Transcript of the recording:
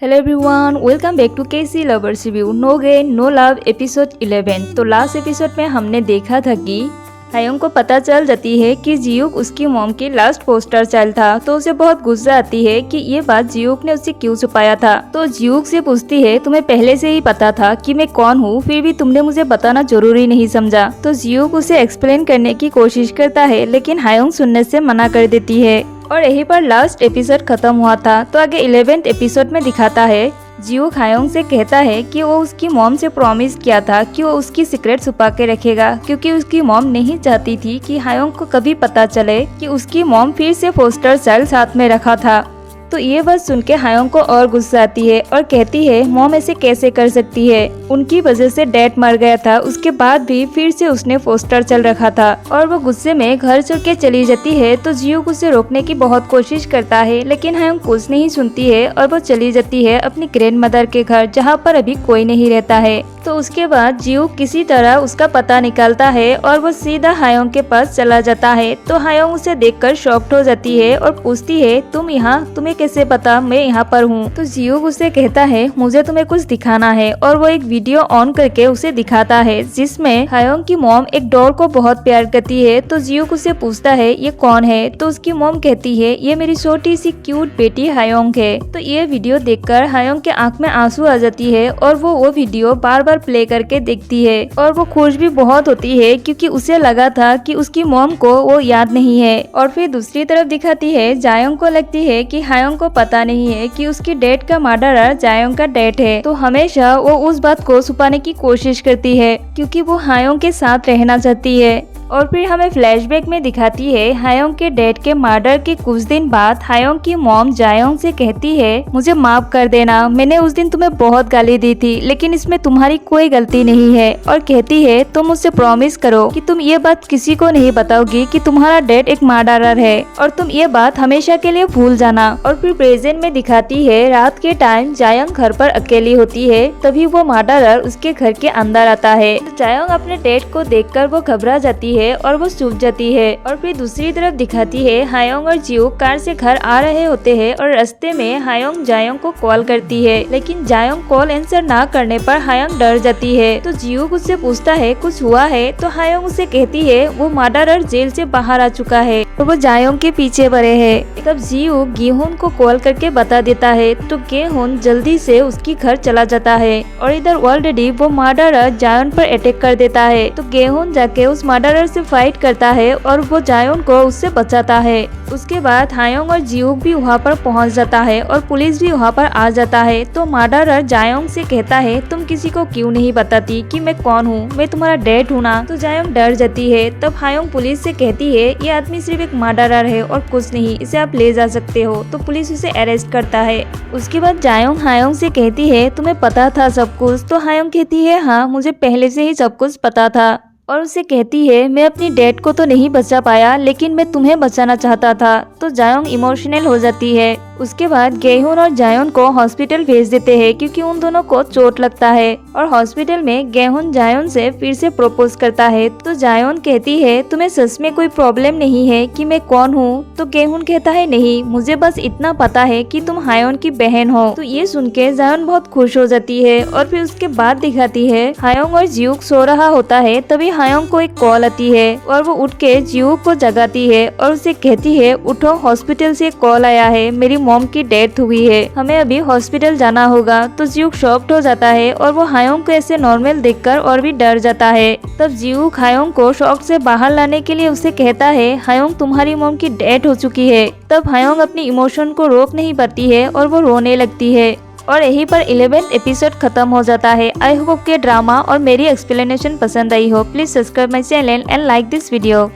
Hello everyone, welcome back to KC lovers review. No gain no love episode 11। तो last episode में हमने देखा था कि हायोंग को पता चल जाती है कि जियूक उसकी मॉम की लास्ट पोस्टर चाइल्ड था, तो उसे बहुत गुस्सा आती है कि ये बात जियूक ने उससे क्यों छुपाया था। तो जियूक से पूछती है, तुम्हें पहले से ही पता था कि मैं कौन हूँ, फिर भी तुमने मुझे बताना जरूरी नहीं समझा। तो जियूक उसे एक्सप्लेन करने की कोशिश करता है, लेकिन हायोंग सुनने से मना कर देती है। और यहीं पर लास्ट एपिसोड खत्म हुआ था। तो आगे 11th एपिसोड में दिखाता है जियूक हायोंग से कहता है कि वो उसकी मॉम से प्रॉमिस किया था कि वो उसकी सीक्रेट छुपा के रखेगा, क्योंकि उसकी मॉम नहीं चाहती थी कि हायोंग को कभी पता चले कि उसकी मॉम फिर से फोस्टर चाइल्ड साथ में रखा था। तो ये बात सुन के हायोंग को और गुस्सा आती है और कहती है मॉम ऐसे कैसे कर सकती है, उनकी वजह से डैड मर गया था, उसके बाद भी फिर से उसने फोस्टर चल रखा था। और वो गुस्से में घर छोड़ के चली जाती है। तो जियूक उसे रोकने की बहुत कोशिश करता है, लेकिन हायोंग कुछ नहीं सुनती है और वो चली जाती है अपनी ग्रैंड मदर के घर, जहाँ पर अभी कोई नहीं रहता है। तो उसके बाद जियूक किसी तरह उसका पता निकालता है और वो सीधा हायोंग के पास चला जाता है। तो हायोंग उसे देखकर शॉक्ड हो जाती है और पूछती है, तुम यहाँ, तुम्हें कैसे पता मैं यहाँ पर हूँ। तो जियूक उसे कहता है, मुझे तुम्हें कुछ दिखाना है। और वो एक वीडियो ऑन करके उसे दिखाता है, जिसमें हायोंग की मॉम एक डॉल को बहुत प्यार करती है। तो जियूक उसे पूछता है, ये कौन है। तो उसकी मॉम कहती है, ये मेरी छोटी सी क्यूट बेटी हायोंग है। तो ये वीडियो देखकर हायोंग के आंख में आंसू आ जाती है और वो वीडियो बार बार प्ले करके देखती है। और वो खुश भी बहुत होती है, क्योंकि उसे लगा था कि उसकी मॉम को वो याद नहीं है। और फिर दूसरी तरफ दिखाती है जायोंग को लगती है कि हायोंग को पता नहीं है कि उसकी डैड का मर्डरर जायोंग का डैड है। तो हमेशा वो उस बात को छुपाने की कोशिश करती है, क्योंकि वो हायोंग के साथ रहना चाहती है। और फिर हमें फ्लैशबैक में दिखाती है हायोंग के डैड के मर्डर के कुछ दिन बाद हायोंग की मॉम जायोंग से कहती है, मुझे माफ कर देना, मैंने उस दिन तुम्हें बहुत गाली दी थी, लेकिन इसमें तुम्हारी कोई गलती नहीं है। और कहती है, तुम मुझसे प्रॉमिस करो कि तुम ये बात किसी को नहीं बताओगी कि तुम्हारा डैड एक मर्डरर है, और तुम ये बात हमेशा के लिए भूल जाना। और फिर प्रेजेंट में दिखाती है रात के टाइम जायोंग घर पर अकेली होती है, तभी वो मर्डरर उसके घर के अंदर आता है। तो जायोंग अपने डैड को देखकर वो घबरा जाती है और वो चुप जाती है। और फिर दूसरी तरफ दिखाती है हायोंग और जियूक कार से घर आ रहे होते हैं और रास्ते में हायोंग जायोंग को कॉल करती है, लेकिन जायोंग कॉल आंसर ना करने पर हायोंग डर जाती है। तो जियूक उससे पूछता है कुछ हुआ है। तो हायोंग उसे कहती है वो मर्डरर जेल से बाहर आ चुका है और वो जायोंग के पीछे पड़े है। तब जियूक गेहून को कॉल करके बता देता है। तो गेहून जल्दी से उसकी घर चला जाता है और इधर ऑलरेडी वो मर्डरर जायोंग पर अटैक कर देता है। तो गेहून जाके उस मर्डरर से फाइट करता है और वो जायोंग को उससे बचाता है। उसके बाद हायोंग और जियूक भी वहाँ पर पहुँच जाता है और पुलिस भी वहाँ पर आ जाता है। तो मर्डरर जायोंग से कहता है, तुम किसी को क्यों नहीं बताती कि मैं कौन हूँ, मैं तुम्हारा डैड हूँ ना। तो जायोंग डर जाती है। तब हायोंग पुलिस से कहती है, ये आदमी सिर्फ एक मर्डरर है और कुछ नहीं, इसे आप ले जा सकते हो। तो पुलिस उसे अरेस्ट करता है। उसके बाद जायोंग हायोंग से कहती है, तुम्हें पता था सब कुछ। तो हायोंग कहती है, हाँ, मुझे पहले से ही सब कुछ पता था। और उसे कहती है, मैं अपनी डैड को तो नहीं बचा पाया, लेकिन मैं तुम्हें बचाना चाहता था। तो जायोंग इमोशनल हो जाती है। उसके बाद गेहून और जायोंग को हॉस्पिटल भेज देते हैं, क्योंकि उन दोनों को चोट लगता है। और हॉस्पिटल में गेहून जायोंग से फिर से प्रपोज करता है। तो जायोंग कहती है, तुम्हें सच में कोई प्रॉब्लम नहीं है कि मैं कौन हूँ। तो गेहून कहता है, नहीं, मुझे बस इतना पता है कि तुम हायोंग की बहन हो। तो ये सुन के जायोंग बहुत खुश हो जाती है। और फिर उसके बाद दिखाती है हायोंग और जियूक सो रहा होता है, तभी हायोंग को एक कॉल आती है और वो उठ के जियूक को जगाती है और उसे कहती है, उठो, हॉस्पिटल से कॉल आया है, मेरी मॉम की डेथ हुई है, हमें अभी हॉस्पिटल जाना होगा। तो जियूक शॉक्ड हो जाता है और वो हायोंग को ऐसे नॉर्मल देखकर और भी डर जाता है। तब जियूक हायोंग को शॉक से बाहर लाने के लिए उसे कहता है, हायोंग, तुम्हारी मॉम की डेथ हो चुकी है। तब हायोंग अपनी इमोशन को रोक नहीं पाती है और वो रोने लगती है। और यहीं पर 11th एपिसोड खत्म हो जाता है। आई होप आपके ड्रामा और मेरी एक्सप्लेनेशन पसंद आई हो। Please subscribe my channel and like this video.